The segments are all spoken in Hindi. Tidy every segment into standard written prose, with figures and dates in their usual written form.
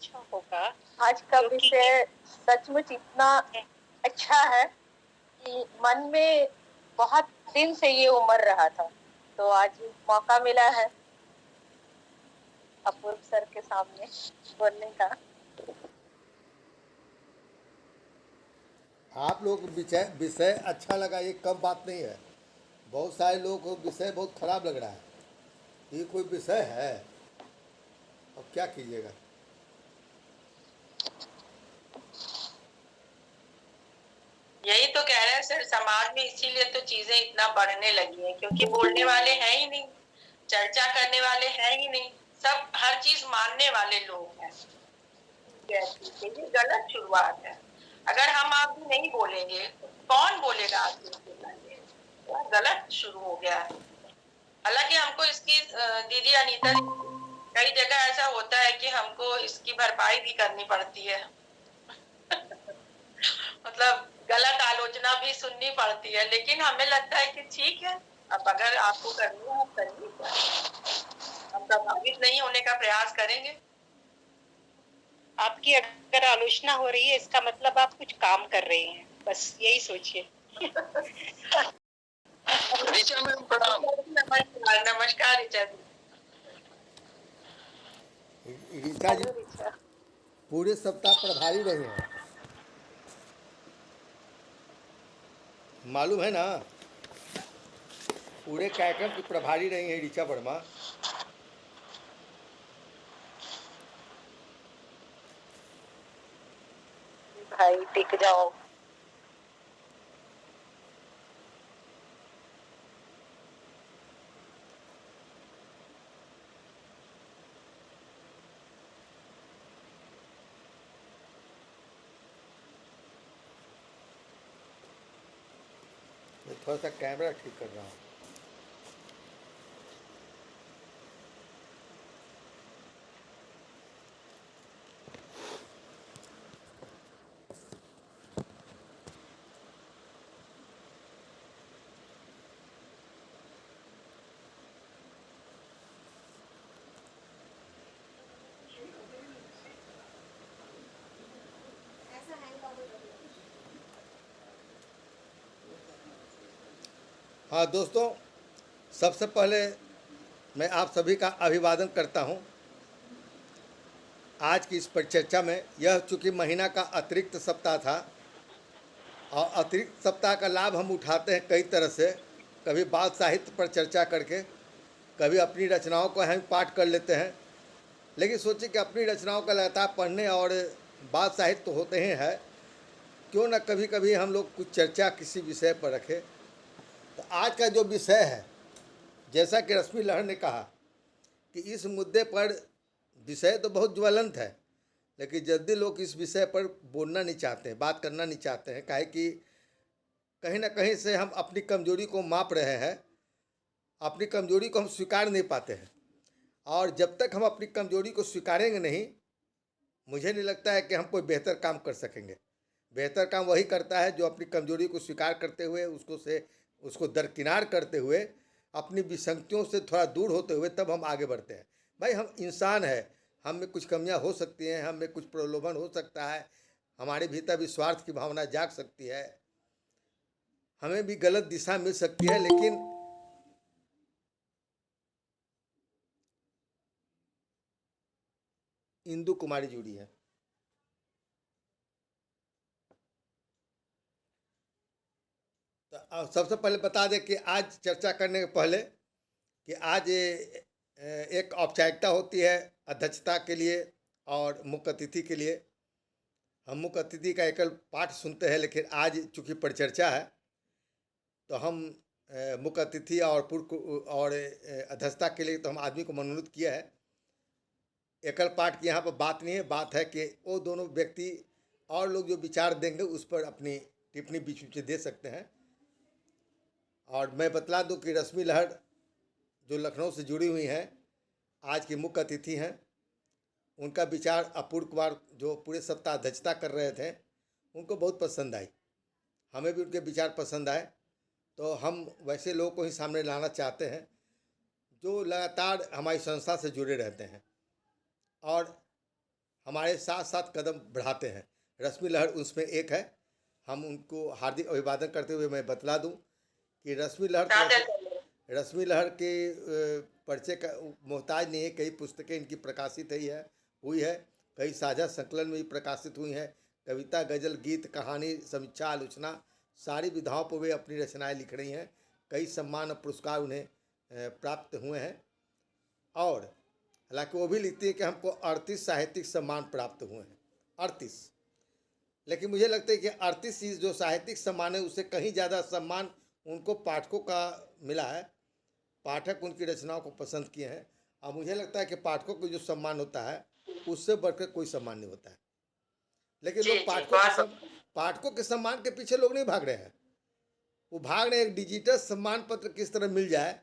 अच्छा होगा। आज का क्योंकि विषय सचमुच इतना अच्छा है कि मन में बहुत दिन से ये उमड़ रहा था, तो आज मौका मिला है अपूर्व सर के सामने बोलने का। आप लोग विषय विषय अच्छा लगा, ये कम बात नहीं है। बहुत सारे लोगों को विषय बहुत खराब लग रहा है। ये कोई विषय है? अब क्या कीजिएगा। यही तो कह रहे हैं सर, समाज में इसीलिए तो चीजें इतना बढ़ने लगी हैं, क्योंकि बोलने वाले हैं ही नहीं, चर्चा करने वाले हैं ही नहीं, सब हर चीज मानने वाले लोग हैं। ये गलत शुरुआत है। अगर हम आप भी नहीं बोलेंगे तो कौन बोलेगा आगे इसके पहले? तो गलत शुरू हो गया है। हालांकि हमको इसकी दीदी अनीता, कई जगह ऐसा होता है कि हमको इसकी भरपाई भी करनी पड़ती है। मतलब गलत आलोचना भी सुननी पड़ती है, लेकिन हमें लगता है कि ठीक है, अब अगर आपको करनी है आप करिए, हम प्रभावित नहीं होने का प्रयास करेंगे। आपकी अगर आलोचना हो रही है इसका मतलब आप कुछ काम कर रहे हैं, बस यही सोचिए। ऋचा मैम प्रणाम। नमस्कार नमस्कार ऋचा जी। रीता जी हेलो ऋचा। पूरे सप्ताह प्रभारी रही हैं, मालूम है ना। पूरे कार्यक्रम की प्रभारी रही हैं ऋचा वर्मा। भाई टिक जाओ। मैं थोड़ा सा कैमरा ठीक कर रहा हूँ। हाँ दोस्तों, सबसे पहले मैं आप सभी का अभिवादन करता हूँ। आज की इस परिचर्चा में, यह चूँकि महीना का अतिरिक्त सप्ताह था और अतिरिक्त सप्ताह का लाभ हम उठाते हैं कई तरह से। कभी बाल साहित्य पर चर्चा करके, कभी अपनी रचनाओं को हम पाठ कर लेते हैं। लेकिन सोचिए कि अपनी रचनाओं का लगातार पढ़ने और बाल साहित्य तो होते ही है, क्यों न कभी कभी हम लोग कुछ चर्चा किसी विषय पर रखें। तो आज का जो विषय है, जैसा कि रश्मि लहर ने कहा कि इस मुद्दे पर विषय तो बहुत ज्वलंत है, लेकिन जल्दी लोग इस विषय पर बोलना नहीं चाहते हैं, बात करना नहीं चाहते हैं। काहे कि कहीं ना कहीं से हम अपनी कमजोरी को माप रहे हैं, अपनी कमजोरी को हम स्वीकार नहीं पाते हैं। और जब तक हम अपनी कमजोरी को स्वीकारेंगे नहीं, मुझे नहीं लगता है कि हम कोई बेहतर काम कर सकेंगे। बेहतर काम वही करता है जो अपनी कमजोरी को स्वीकार करते हुए, उसको दरकिनार करते हुए, अपनी विसंगतियों से थोड़ा दूर होते हुए तब हम आगे बढ़ते हैं। भाई हम इंसान है, हम में कुछ कमियां हो सकती हैं, हम में कुछ प्रलोभन हो सकता है, हमारे भीतर भी स्वार्थ की भावना जाग सकती है, हमें भी गलत दिशा मिल सकती है। लेकिन इंदु कुमारी जुड़ी है। तो सबसे पहले बता दें कि आज चर्चा करने के पहले कि आज एक औपचारिकता होती है अध्यक्षता के लिए और मुख्य अतिथि के लिए। हम मुख्य अतिथि का एकल पाठ सुनते हैं, लेकिन आज चूँकि परिचर्चा है तो हम मुख्य अतिथि और अध्यक्षता के लिए तो हम आदमी को मनोनीत किया है। एकल पाठ की यहाँ पर बात नहीं है, बात है कि वो दोनों व्यक्ति और लोग जो विचार देंगे उस पर अपनी टिप्पणी बीच बीच में दे सकते हैं। और मैं बतला दूं कि रश्मि लहर जो लखनऊ से जुड़ी हुई हैं, आज की मुख्य अतिथि हैं। उनका विचार अपूर्व कुमार जो पूरे सप्ताह अध्यक्षता कर रहे थे, उनको बहुत पसंद आई, हमें भी उनके विचार पसंद आए। तो हम वैसे लोगों को ही सामने लाना चाहते हैं जो लगातार हमारी संस्था से जुड़े रहते हैं और हमारे साथ साथ कदम बढ़ाते हैं। रश्मि लहर उसमें एक है। हम उनको हार्दिक अभिवादन करते हुए मैं बतला दूं कि रश्मि लहर के परिचय का मोहताज नहीं है। कई पुस्तकें इनकी प्रकाशित हुई है। कई साझा संकलन में भी प्रकाशित हुई हैं। कविता, गज़ल, गीत, कहानी, समीक्षा, आलोचना सारी विधाओं पर वे अपनी रचनाएं लिख रही हैं। कई सम्मान और पुरस्कार उन्हें प्राप्त हुए हैं। और हालांकि वो भी लिखती है कि हमको 38 साहित्यिक सम्मान प्राप्त हुए हैं, 38। लेकिन मुझे लगता है कि 38 जो साहित्यिक सम्मान है उससे कहीं ज़्यादा सम्मान उनको पाठकों का मिला है। पाठक उनकी रचनाओं को पसंद किए हैं। और मुझे लगता है कि पाठकों को जो सम्मान होता है उससे बढ़कर कोई सम्मान नहीं होता है। लेकिन लोग पाठकों के सम्मान के पीछे लोग नहीं भाग रहे हैं। वो भाग रहे हैं एक डिजिटल सम्मान पत्र किस तरह मिल जाए,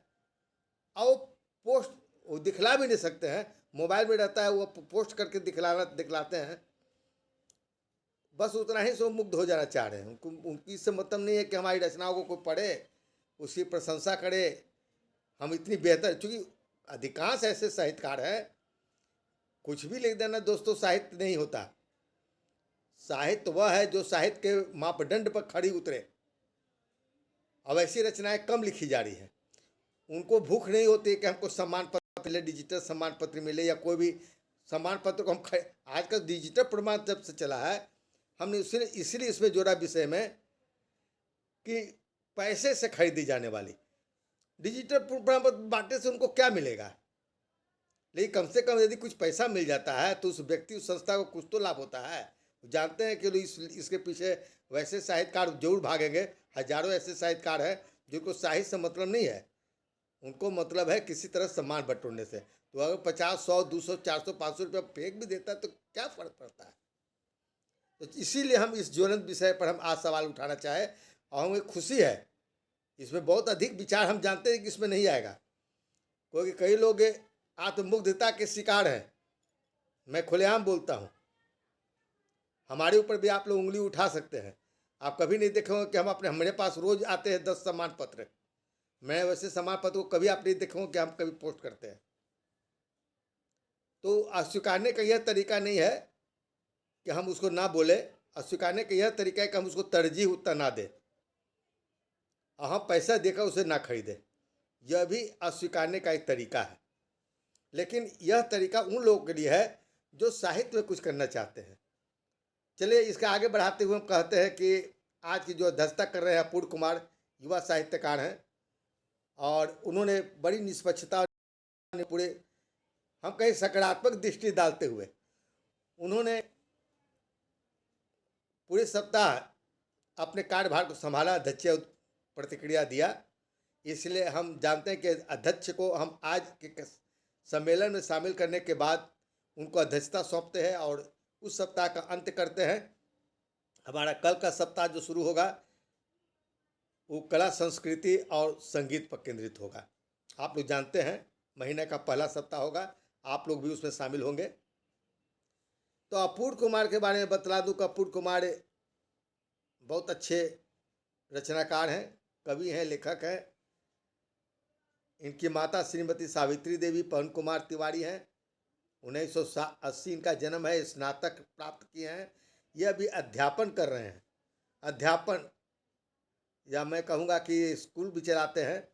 और वो दिखला भी नहीं सकते हैं। मोबाइल में रहता है, वो पोस्ट करके दिखलाते हैं। बस उतना ही से वो मुग्ध हो जाना चाह रहे हैं। उनकी इससे मतलब नहीं है कि हमारी रचनाओं को कोई पढ़े, उसकी प्रशंसा करे, हम इतनी बेहतर। चूँकि अधिकांश ऐसे साहित्यकार हैं, कुछ भी लिख देना दोस्तों साहित्य नहीं होता। साहित्य वह है जो साहित्य के मापदंड पर खड़ी उतरे। अब ऐसी रचनाएं कम लिखी जा रही हैं। उनको भूख नहीं होती कि हमको सम्मान पत्र मिले, डिजिटल सम्मान पत्र मिले, या कोई भी सम्मान पत्र को हम आजकल डिजिटल प्रमाण जब से चला है, हमने इसीलिए इसमें जोड़ा विषय में कि पैसे से खरीदी जाने वाली डिजिटल प्रमाण पत्र बांटने से उनको क्या मिलेगा। लेकिन कम से कम यदि कुछ पैसा मिल जाता है तो उस व्यक्ति, उस संस्था को कुछ तो लाभ होता है। जानते हैं कि इसके पीछे वैसे साहित्यकार जरूर भागेंगे। हजारों ऐसे साहित्यकार हैं जिनको साहित्य से मतलब नहीं है, उनको मतलब है किसी तरह सम्मान बटोरने से। तो अगर 50, 100, 200, 400, 500 रुपया फेंक भी देता है तो क्या फर्क पड़ता है। तो इसीलिए हम इस ज्वलंत विषय पर हम आज सवाल उठाना चाहे, और हमें खुशी है। इसमें बहुत अधिक विचार हम जानते हैं कि इसमें नहीं आएगा, क्योंकि कई लोग आत्ममुग्धता के शिकार हैं। मैं खुलेआम बोलता हूँ, हमारे ऊपर भी आप लोग उंगली उठा सकते हैं। आप कभी नहीं देखे होंगे कि हमारे पास रोज आते हैं 10 सम्मान पत्र। मैं वैसे सम्मान पत्र को कभी आप नहीं देखे होंगे कि हम कभी पोस्ट करते हैं। तो अस्वीकारने का यह तरीका नहीं है कि हम उसको ना बोले। अस्वीकारने का यह तरीका है कि हम उसको तरजीह उतना ना दें और हम पैसा देकर उसे ना खरीदें। यह भी अस्वीकारने का एक तरीका है। लेकिन यह तरीका उन लोगों के लिए है जो साहित्य में कुछ करना चाहते हैं। चलिए इसके आगे बढ़ाते हुए हम कहते हैं कि आज की जो अध्यक्षता कर रहे हैं अपूर्व कुमार, युवा साहित्यकार हैं, और उन्होंने बड़ी निष्पक्षता ने पूरे, हम कहीं सकारात्मक दृष्टि डालते हुए उन्होंने पूरे सप्ताह अपने कार्यभार को संभाला, अध्यक्ष प्रतिक्रिया दिया। इसलिए हम जानते हैं कि अध्यक्ष को हम आज के सम्मेलन में शामिल करने के बाद उनको अध्यक्षता सौंपते हैं और उस सप्ताह का अंत करते हैं। हमारा कल का सप्ताह जो शुरू होगा वो कला, संस्कृति और संगीत पर केंद्रित होगा। आप लोग जानते हैं महीने का पहला सप्ताह होगा, आप लोग भी उसमें शामिल होंगे। तो अपूर्व कुमार के बारे में बतला दूं कि अपूर्व कुमार बहुत अच्छे रचनाकार हैं, कवि हैं, लेखक हैं। इनकी माता श्रीमती सावित्री देवी पवन कुमार तिवारी हैं। 1980 इनका जन्म है। स्नातक प्राप्त किए हैं। यह भी अध्यापन कर रहे हैं। अध्यापन, या मैं कहूँगा कि स्कूल भी चलाते हैं,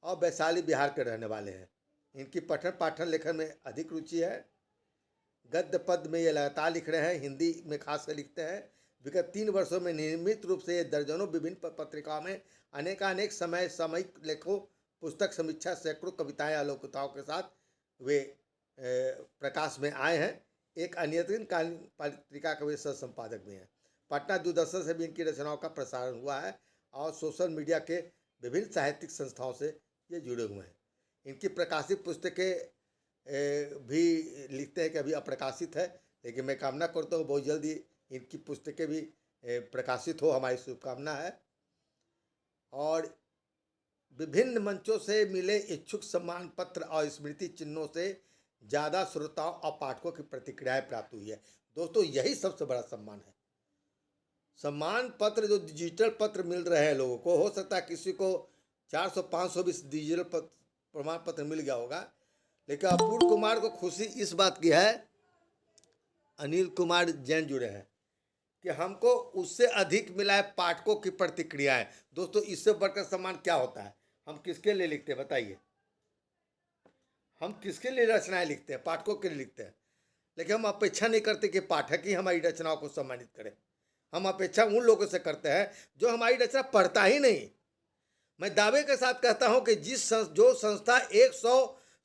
और वैशाली बिहार के रहने वाले हैं। इनकी पठन पाठन लेखन में अधिक रुचि है। गद्य पद में ये लगातार लिख रहे हैं, हिंदी में खासकर लिखते हैं। विगत 3 वर्षों में नियमित रूप से ये दर्जनों विभिन्न पत्रिकाओं में अनेकानेक सामयिक लेखों, पुस्तक समीक्षा, सैकड़ों कविताएं, आलोकताओं के साथ वे प्रकाश में आए हैं। एक अनियंत्रितकालीन पत्रिका के वे सह संपादक भी हैं। पटना दूरदर्शन से भी इनकी रचनाओं का प्रसारण हुआ है, और सोशल मीडिया के विभिन्न साहित्यिक संस्थाओं से ये जुड़े हुए हैं। इनकी प्रकाशित पुस्तकें भी लिखते हैं कि अभी अप्रकाशित है, लेकिन मैं कामना करता हूँ बहुत जल्दी इनकी पुस्तकें भी प्रकाशित हो, हमारी शुभकामना है। और विभिन्न मंचों से मिले इच्छुक सम्मान पत्र और स्मृति चिन्हों से ज़्यादा श्रोताओं और पाठकों की प्रतिक्रियाएं प्राप्त हुई है। दोस्तों, यही सबसे बड़ा सम्मान है। सम्मान पत्र जो डिजिटल पत्र मिल रहे हैं लोगों को, हो सकता है किसी को 400-500 भी डिजिटल प्रमाण पत्र मिल गया होगा, लेकिन अपूर्व कुमार को खुशी इस बात की है अनिल कुमार जैन जुड़े हैं कि हमको उससे अधिक मिला है पाठकों की प्रतिक्रियाएं। दोस्तों, इससे बढ़कर सम्मान क्या होता है? हम किसके लिए लिखते हैं बताइए? हम किसके लिए रचनाएं लिखते हैं? पाठकों के लिए लिखते हैं। लेकिन हम अपेक्षा नहीं करते कि पाठक ही हमारी रचनाओं को सम्मानित करें। हम अपेक्षा उन लोगों से करते हैं जो हमारी रचना पढ़ता ही नहीं। मैं दावे के साथ कहता हूं कि जो संस्था 100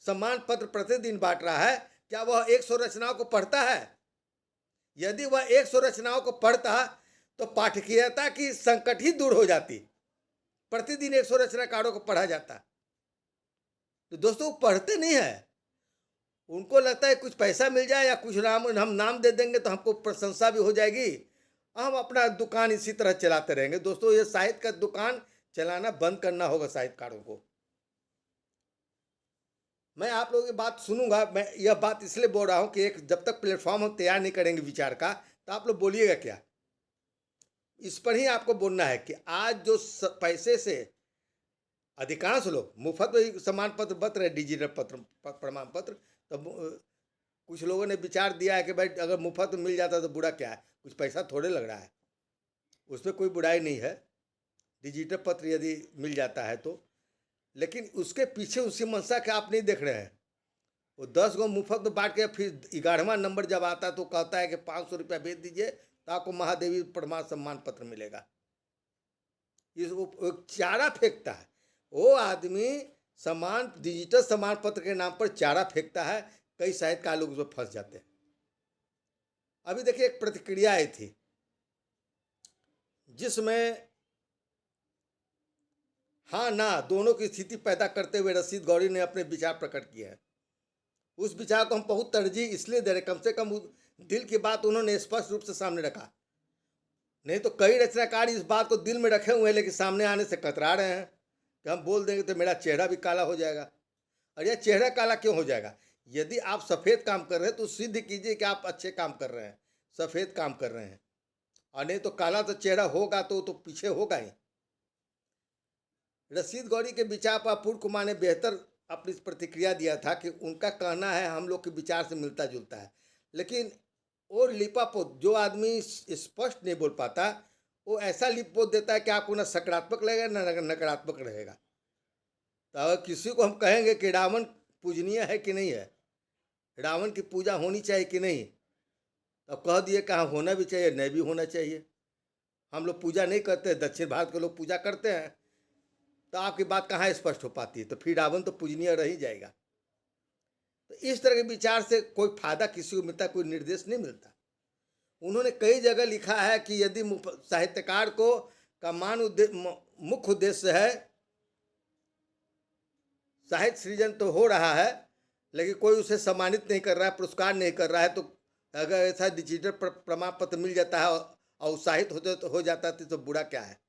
सम्मान पत्र प्रतिदिन बांट रहा है, क्या वह 100 रचनाओं को पढ़ता है? यदि वह 100 रचनाओं को पढ़ता तो पाठकीयता की संकट ही दूर हो जाती। प्रतिदिन 100 रचनाकारों को पढ़ा जाता। तो दोस्तों, पढ़ते नहीं है। उनको लगता है कुछ पैसा मिल जाए या कुछ हम नाम दे देंगे तो हमको प्रशंसा भी हो जाएगी, हम अपना दुकान इसी तरह चलाते रहेंगे। दोस्तों, ये साहित्य का दुकान चलाना बंद करना होगा साहित्यकारों को। मैं आप लोगों की बात सुनूंगा। मैं यह बात इसलिए बोल रहा हूं कि एक जब तक प्लेटफॉर्म हम तैयार नहीं करेंगे विचार का, तो आप लोग बोलिएगा क्या? इस पर ही आपको बोलना है कि आज जो पैसे से अधिकांश लोग मुफ्त में सम्मान पत्र बत रहे, डिजिटल पत्र प्रमाण पत्र, तो कुछ लोगों ने विचार दिया है कि भाई अगर मुफ्त में मिल जाता तो बुरा क्या है, कुछ पैसा थोड़े लग रहा है, उसमें कोई बुराई नहीं है डिजिटल पत्र यदि मिल जाता है तो। लेकिन उसके पीछे उसी मंशा के आप नहीं देख रहे हैं। वो 10 गो मुफ्त में बांट के फिर 11वां नंबर जब आता है तो कहता है कि 500 रुपया भेज दीजिए तो आपको महादेवी प्रमाण सम्मान पत्र मिलेगा। वो चारा फेंकता है। वो आदमी डिजिटल सम्मान पत्र के नाम पर चारा फेंकता है। कई साहित्यकार लोग उसमें फंस जाते हैं। अभी देखिए, एक प्रतिक्रिया आई थी जिसमें हाँ ना दोनों की स्थिति पैदा करते हुए रशीद गौरी ने अपने विचार प्रकट किए हैं। उस विचार को हम बहुत तरजीह इसलिए दे रहे, कम से कम दिल की बात उन्होंने स्पष्ट रूप से सामने रखा। नहीं तो कई रचनाकार इस बात को दिल में रखे हुए हैं लेकिन सामने आने से कतरा रहे हैं कि हम बोल देंगे तो मेरा चेहरा भी काला हो जाएगा। और यह चेहरा काला क्यों हो जाएगा? यदि आप सफ़ेद काम कर रहे हैं तो सिद्ध कीजिए कि आप अच्छे काम कर रहे हैं, सफ़ेद काम कर रहे हैं। और नहीं तो काला तो चेहरा होगा तो पीछे होगा ही। रशीद गौरी के विचार पर अपूर्व कुमार ने बेहतर अपनी प्रतिक्रिया दिया था कि उनका कहना है हम लोग के विचार से मिलता जुलता है, लेकिन वो लिपापोत जो आदमी स्पष्ट नहीं बोल पाता, वो ऐसा लिपपोत देता है कि आपको ना सकारात्मक लगेगा ना नकारात्मक रहेगा। तो अगर किसी को हम कहेंगे कि रावण पूजनीय है कि नहीं है, रावण की पूजा होनी चाहिए कि नहीं, तो कह दिए कि हाँ होना भी चाहिए, नहीं भी होना चाहिए। हम लोग पूजा नहीं करते, दक्षिण भारत के लोग पूजा करते हैं, तो आपकी बात कहाँ स्पष्ट हो पाती है? तो फिर रावण तो पूजनीय रह ही जाएगा। तो इस तरह के विचार से कोई फायदा किसी को मिलता, कोई निर्देश नहीं मिलता। उन्होंने कई जगह लिखा है कि यदि साहित्यकार को का मुख्य उद्देश्य है साहित्य सृजन तो हो रहा है लेकिन कोई उसे सम्मानित नहीं कर रहा है, पुरस्कार नहीं कर रहा है, तो अगर ऐसा डिजिटल प्रमाण पत्र मिल जाता है और उत्साहित हो जाता है तो बुरा क्या है?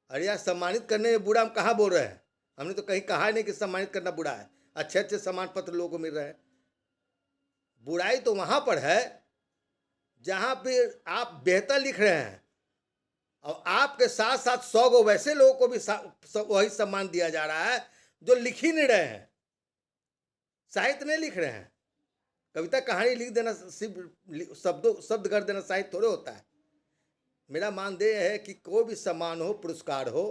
अरे यार, सम्मानित करने में बुरा हम कहाँ बोल रहे हैं? हमने तो कहीं कहा नहीं कि सम्मानित करना बुरा है। अच्छे अच्छे सम्मान पत्र लोगों को मिल रहे हैं। बुराई तो वहाँ पर है जहाँ पे आप बेहतर लिख रहे हैं और आपके साथ साथ 100 गो वैसे लोगों को भी वही सम्मान दिया जा रहा है जो लिख ही नहीं रहे हैं, साहित्य नहीं लिख रहे हैं। कविता कहानी लिख देना, सिर्फ शब्द कर देना साहित्य थोड़े होता है। मेरा मानदेय है कि कोई भी सम्मान हो, पुरस्कार हो,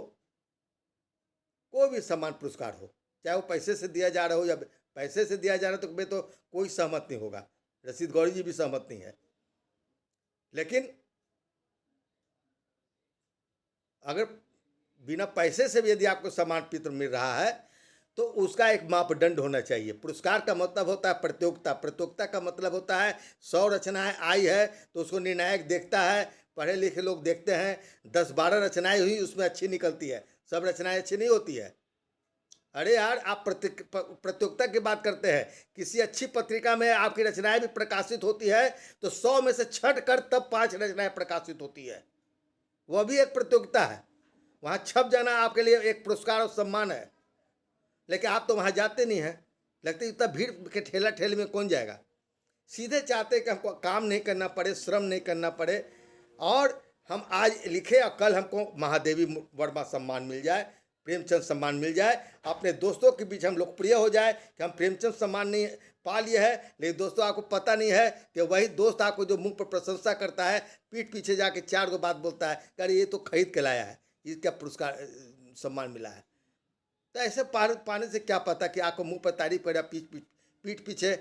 कोई भी सम्मान पुरस्कार हो, चाहे वो पैसे से दिया जा रहा हो या पैसे से दिया जा रहा है, तो कोई सहमत नहीं होगा। रशीद गौरी जी भी सहमत नहीं है। लेकिन अगर बिना पैसे से भी यदि आपको सम्मान पत्र मिल रहा है तो उसका एक मापदंड होना चाहिए। पुरस्कार का मतलब होता है प्रतियोगिता, प्रतियोगिता का मतलब होता है 100 रचनाएं आई है तो उसको निर्णायक देखता है, पढ़े लिखे लोग देखते हैं। 10-12 रचनाएं हुई उसमें अच्छी निकलती है, सब रचनाएं अच्छी नहीं होती है। अरे यार, आप प्रतियोगिता की बात करते हैं। किसी अच्छी पत्रिका में आपकी रचनाएं भी प्रकाशित होती है तो 100 में से छट कर तब 5 रचनाएं प्रकाशित होती है, वह भी एक प्रतियोगिता है। वहाँ छप जाना आपके लिए एक पुरस्कार और सम्मान है। लेकिन आप तो वहाँ जाते नहीं हैं, लगता है इतना भीड़ के ठेला ठेले में कौन जाएगा। सीधे चाहते हैं कि हमको काम नहीं करना पड़े, श्रम नहीं करना पड़े, और हम आज लिखे और कल हमको महादेवी वर्मा सम्मान मिल जाए, प्रेमचंद सम्मान मिल जाए, अपने दोस्तों के बीच हम लोकप्रिय हो जाए कि हम प्रेमचंद सम्मान नहीं पा लिए है, लेकिन दोस्तों आपको पता नहीं है कि वही दोस्त आपको जो मुंह पर प्रशंसा करता है, पीठ पीछे जाके 4 गो बात बोलता है कि अरे ये तो खरीद के लाया है, इसका पुरस्कार सम्मान मिला है। तो ऐसे पाने से क्या पता कि आपको मुंह पर तारीफ करे, पीठ पीछे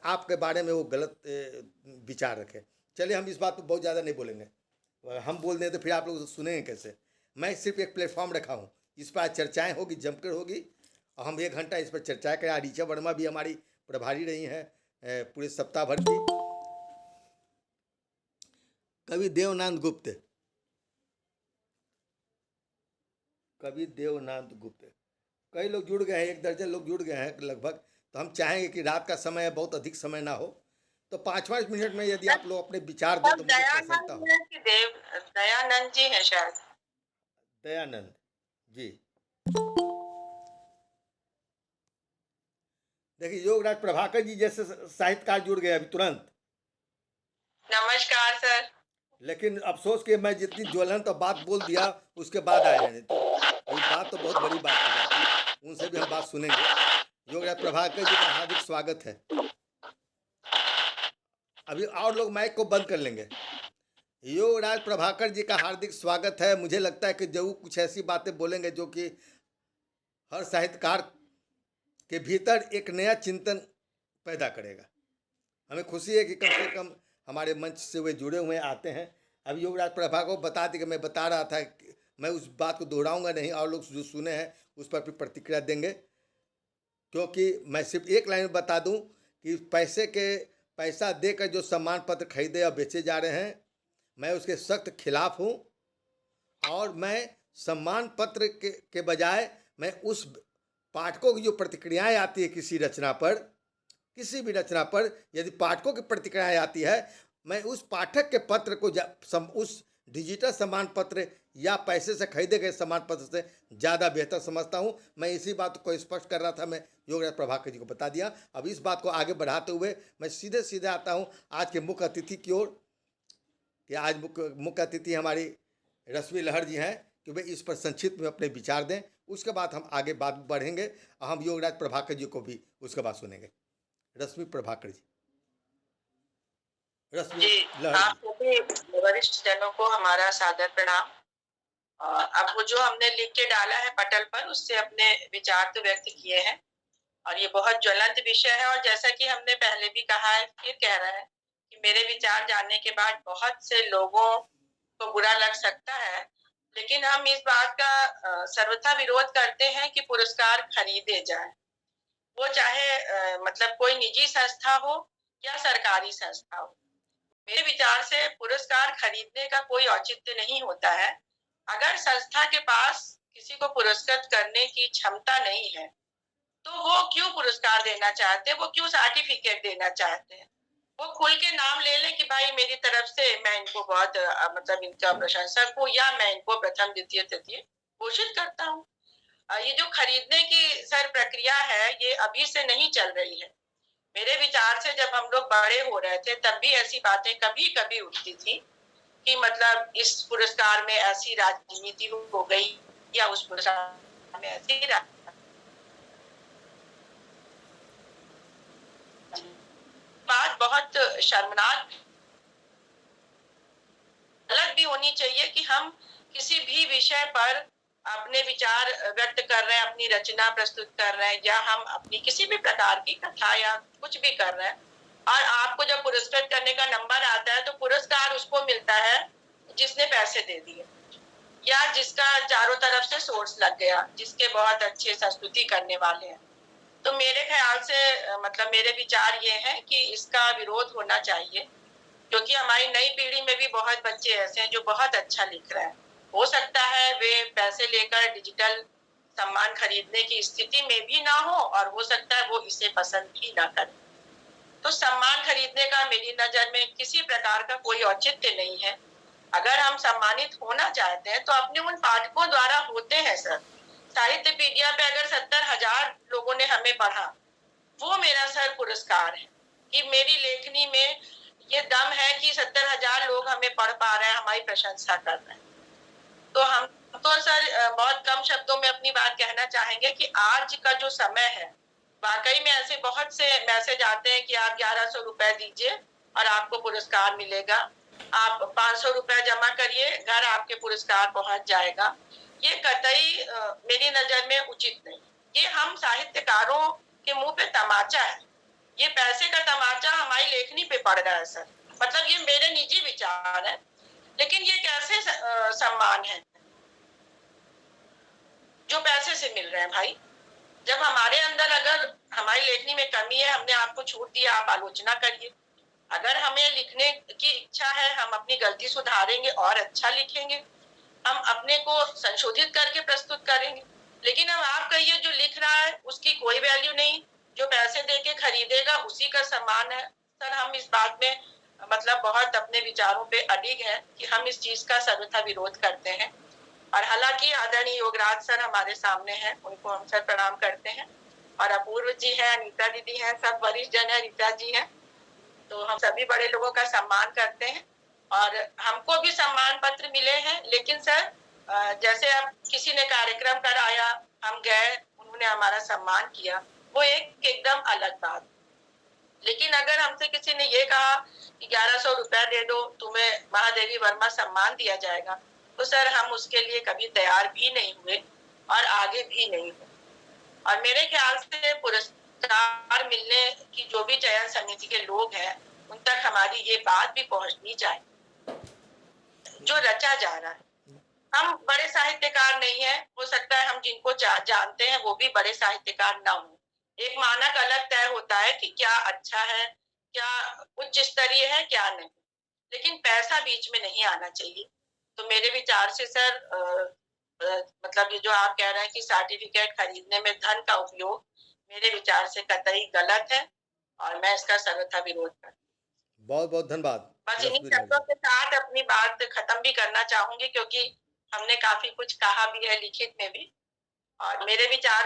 आपके बारे में वो गलत विचार रखे। चलिए हम इस बात पर बहुत ज़्यादा नहीं बोलेंगे, हम बोल दें तो फिर आप लोग सुनेंगे कैसे। मैं सिर्फ एक प्लेटफॉर्म रखा हूँ, इस पर आज चर्चाएँ होगी, जमकर होगी, और हम 1 घंटा इस पर चर्चा करें। ऋचा वर्मा भी हमारी प्रभारी रही हैं पूरे सप्ताह भर की। कवि देवनाथ गुप्त, कई लोग जुड़ गए हैं, 1 दर्जन लोग जुड़ गए हैं लगभग। तो हम चाहेंगे कि रात का समय है, बहुत अधिक समय ना हो, तो 5-5 मिनट में यदि आप लोग अपने विचार दें तो मुझे प्रसन्नता हो। दयानंद जी हैं शायद। दयानंद जी, देखिए योगराज प्रभाकर जी जैसे साहित्यकार जुड़ गए अभी तुरंत। नमस्कार सर। लेकिन अफसोस कि मैं जितनी ज्वलंत तो बात बोल दिया उसके बाद आए हैं, तो ये बात तो बहुत बड़ी बात हो जाती, उनसे भी हम बात सुनेंगे। योगराज प्रभाकर जी का हार्दिक स्वागत है। अभी और लोग माइक को बंद कर लेंगे। योगराज प्रभाकर जी का हार्दिक स्वागत है। मुझे लगता है कि जरूर कुछ ऐसी बातें बोलेंगे जो कि हर साहित्यकार के भीतर एक नया चिंतन पैदा करेगा। हमें खुशी है कि कम से कम हमारे मंच से वे जुड़े हुए आते हैं। अभी योगराज प्रभाकर को बता दें कि मैं बता रहा था कि मैं उस बात को दोहराऊंगा नहीं, और लोग जो सुने हैं उस पर भी प्रतिक्रिया देंगे, क्योंकि मैं सिर्फ एक लाइन में बता दूं कि पैसा देकर जो सम्मान पत्र खरीदे और बेचे जा रहे हैं, मैं उसके सख्त खिलाफ हूं। और मैं सम्मान पत्र के बजाय मैं उस पाठकों की जो प्रतिक्रियाएं आती है किसी भी रचना पर यदि पाठकों की प्रतिक्रियाएं आती है, मैं उस पाठक के पत्र को उस डिजिटल सम्मान पत्र या पैसे से खरीदे गए सम्मान पत्र से ज़्यादा बेहतर समझता हूं। मैं इसी बात को स्पष्ट कर रहा था, मैं योगराज प्रभाकर जी को बता दिया। अब इस बात को आगे बढ़ाते हुए मैं सीधे आता हूं आज के मुख्य अतिथि की ओर, कि आज मुख्य अतिथि हमारी रश्मि लहर जी हैं, कि वे इस पर संक्षिप्त में अपने विचार दें। उसके बाद हम आगे बात बढ़ेंगे और हम योगराज प्रभाकर जी को भी उसके बाद सुनेंगे। रश्मि प्रभाकर जी। जी, आप सभी वरिष्ठ जनों को हमारा सादर प्रणाम। अब वो जो हमने लिख के डाला है पटल पर, उससे अपने विचार तो व्यक्त किए हैं, और ये बहुत ज्वलंत विषय है। और जैसा कि हमने पहले भी कहा है, फिर कह रहा है कि मेरे विचार जानने के बाद बहुत से लोगों को बुरा लग सकता है, लेकिन हम इस बात का सर्वथा विरोध करते हैं कि पुरस्कार खरीदे जाए, वो चाहे मतलब कोई निजी संस्था हो या सरकारी संस्था हो। मेरे विचार से पुरस्कार खरीदने का कोई औचित्य नहीं होता है। अगर संस्था के पास किसी को पुरस्कृत करने की क्षमता नहीं है, तो वो क्यों पुरस्कार देना चाहते हैं, वो क्यों सर्टिफिकेट देना चाहते हैं। वो खुल के नाम ले लें कि भाई मेरी तरफ से मैं इनको बहुत मतलब इनका प्रशंसक हूँ, या मैं इनको प्रथम द्वितीय तृतीय घोषित करता हूँ। ये जो खरीदने की सर प्रक्रिया है, ये अभी से नहीं चल रही है। मेरे विचार से जब हम लोग बड़े हो रहे थे तब भी ऐसी बातें कभी कभी उठती थी कि मतलब इस पुरस्कार में ऐसी राजनीति हो गई, या उस पुरस्कार में ऐसी बात बहुत शर्मनाक गलत भी होनी चाहिए कि हम किसी भी विषय पर अपने विचार व्यक्त कर रहे हैं, अपनी रचना प्रस्तुत कर रहे हैं, या हम अपनी किसी भी प्रकार की कथा या कुछ भी कर रहे हैं, और आपको जब पुरस्कृत करने का नंबर आता है तो पुरस्कार उसको मिलता है जिसने पैसे दे दिए, या जिसका चारों तरफ से सोर्स लग गया, जिसके बहुत अच्छे संस्तुति करने वाले हैं। तो मेरे ख्याल से मतलब मेरे विचार ये है कि इसका विरोध होना चाहिए, क्योंकि हमारी नई पीढ़ी में भी बहुत बच्चे ऐसे हैं जो बहुत अच्छा लिख रहे हैं। हो सकता है वे पैसे लेकर डिजिटल सम्मान खरीदने की स्थिति में भी ना हो, और हो सकता है वो इसे पसंद भी ना करें। तो सम्मान खरीदने का मेरी नजर में किसी प्रकार का कोई औचित्य नहीं है। अगर हम सम्मानित होना चाहते हैं तो अपने उन पाठकों द्वारा होते हैं सर। साहित्यपीडिया पे अगर 70,000 लोगों ने हमें पढ़ा, वो मेरा सर पुरस्कार है कि मेरी लेखनी में ये दम है कि 70,000 लोग हमें पढ़ पा रहे हैं, हमारी प्रशंसा कर रहे हैं। तो हम तो तो सर बहुत कम शब्दों में अपनी बात कहना चाहेंगे कि आज का जो समय है, वाकई में ऐसे बहुत से मैसेज आते हैं कि आप 1100 रुपए दीजिए और आपको पुरस्कार मिलेगा, आप 500 रुपए जमा करिए, घर आपके पुरस्कार पहुंच जाएगा। ये कतई मेरी नजर में उचित नहीं। ये हम साहित्यकारों के मुंह पे तमाचा है, ये पैसे का तमाचा हमारी लेखनी पे पड़ रहा है सर। मतलब ये मेरे निजी विचार है, लेकिन ये कैसे सम्मान है जो पैसे से मिल रहे हैं भाई। जब हमारे अंदर अगर हमारी लेखनी में कमी है, हमने आपको छूट दिया, आप आलोचना करिए। अगर हमें लिखने की इच्छा है, हम अपनी गलती सुधारेंगे और अच्छा लिखेंगे, हम अपने को संशोधित करके प्रस्तुत करेंगे। लेकिन अब आप कहिए जो लिख रहा है उसकी कोई वैल्यू नहीं, जो पैसे देके खरीदेगा उसी का सम्मान है। सर हम इस बात में मतलब बहुत अपने विचारों पे अडिग है कि हम इस चीज का सर्वथा विरोध करते हैं। और हालांकि आदरणीय योगराज सर हमारे सामने हैं, उनको हम सर प्रणाम करते हैं, और अपूर्व जी हैं, अनीता दीदी हैं, सब वरिष्ठ जन है, रीता जी हैं, तो हम सभी बड़े लोगों का सम्मान करते हैं और हमको भी सम्मान पत्र मिले हैं। लेकिन सर जैसे अब किसी ने कार्यक्रम कराया, हम गए, उन्होंने हमारा सम्मान किया, वो एक एकदम अलग बात। लेकिन अगर हमसे किसी ने ये कहा कि 1100 रुपया दे दो, तुम्हें महादेवी वर्मा सम्मान दिया जाएगा, तो सर हम उसके लिए कभी तैयार भी नहीं हुए और आगे भी नहीं हुए। और मेरे ख्याल से पुरस्कार मिलने की जो भी चयन समिति के लोग हैं, उन तक हमारी ये बात भी पहुंचनी चाहिए जो रचा जा रहा है। हम बड़े साहित्यकार नहीं है, हो सकता है हम जिनको जानते हैं वो भी बड़े साहित्यकार ना हो। एक मानक अलग तय होता है कि क्या अच्छा है, क्या उच्च स्तरीय है, क्या नहीं, लेकिन पैसा बीच में नहीं आना चाहिए। तो मेरे विचार से सर मतलब ये जो आप कह रहे हैं कि सर्टिफिकेट खरीदने में धन का उपयोग, मेरे विचार से कतई गलत है और मैं इसका सर्वथा विरोध करती हूँ। बहुत बहुत धन्यवाद। बस इन्हीं शब्दों के साथ अपनी बात खत्म भी करना चाहूंगी, क्योंकि हमने काफी कुछ कहा भी है लिखित में भी, और मेरे विचार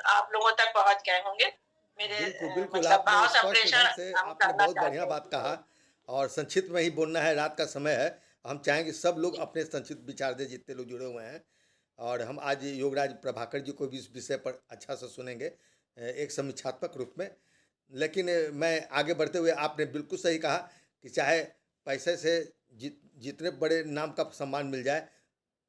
आप लोगों तक पहुंच गए होंगे। मेरे बिल्कुल बिल्कुल, मतलब भाव आपने स्पष्ट संप्रेषण ढंग से हम आपने करना बहुत चाहते बढ़िया हैं। बात कहा और संक्षिप्त में ही बोलना है, रात का समय है। हम चाहेंगे सब लोग अपने संक्षिप्त विचार दें जितने लोग जुड़े हुए हैं। और हम आज योगराज प्रभाकर जी को भी इस विषय पर अच्छा से सुनेंगे एक समीक्षात्मक रूप में। लेकिन मैं आगे बढ़ते हुए, आपने बिल्कुल सही कहा कि चाहे पैसे से जितने बड़े नाम का सम्मान मिल जाए,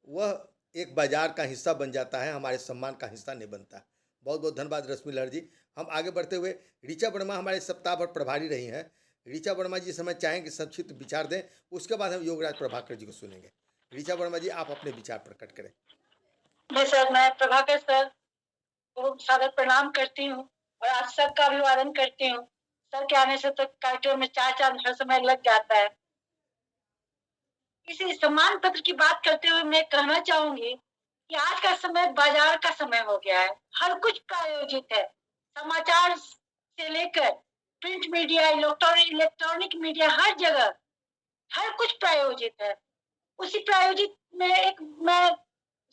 वह एक बाजार का हिस्सा बन जाता है, हमारे सम्मान का हिस्सा नहीं बनता। बहुत बहुत धन्यवाद रश्मि लहर जी। हम आगे बढ़ते हुए, ऋचा वर्मा हमारे सप्ताह भर प्रभारी रही हैं। ऋचा वर्मा जी समय चाहेंगे संक्षिप्त विचार दें, उसके बाद हम योगराज प्रभाकर जी को सुनेंगे। ऋचा वर्मा जी, आप अपने विचार प्रकट करें। जी सर, मैं प्रभाकर सर को सादर प्रणाम करती हूँ और आप सबका अभिवादन करती हूँ। सर के आने से तो कार्यक्रम में चार चांद हर समय लग जाता है। इसी सम्मान पत्र की बात करते हुए मैं कहना चाहूंगी कि आज का समय बाजार का समय हो गया है। हर कुछ प्रायोजित है, समाचार से लेकर प्रिंट मीडिया, इलेक्ट्रॉनिक मीडिया, हर जगह हर कुछ प्रायोजित है। उसी प्रायोजित में एक मैं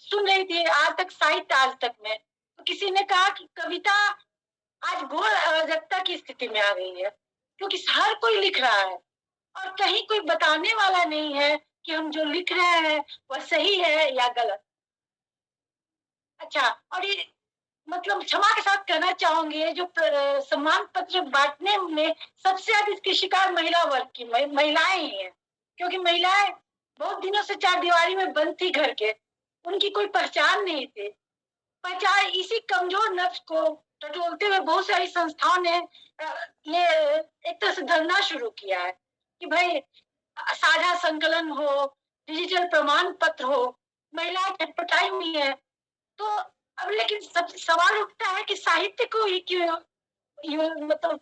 सुन रही थी आज तक, साहित्य आज तक में, तो किसी ने कहा कि कविता आज घोर अराजकता की स्थिति में आ गई है, क्योंकि हर कोई लिख रहा है और कहीं कोई बताने वाला नहीं है कि हम जो लिख रहे हैं वह सही है या गलत। अच्छा, और ये मतलब क्षमा के साथ कहना चाहूंगी, जो सम्मान पत्र बांटने में सबसे अधिक इसकी शिकार महिला वर्ग की महिलाएं ही हैं, क्योंकि महिलाएं बहुत दिनों से चार दीवारी में बंद थी घर के, उनकी कोई पहचान नहीं थी। पहचान इसी कमजोर नफ्स को टटोलते हुए बहुत सारी संस्थाओं ने ये एक तरह से धरना शुरू किया है कि भाई साझा संकलन हो, डिजिटल प्रमाण पत्र हो। महिलाएं छटपटाई हुई है, तो अब लेकिन सब सवाल उठता है कि साहित्य को ही क्यों मतलब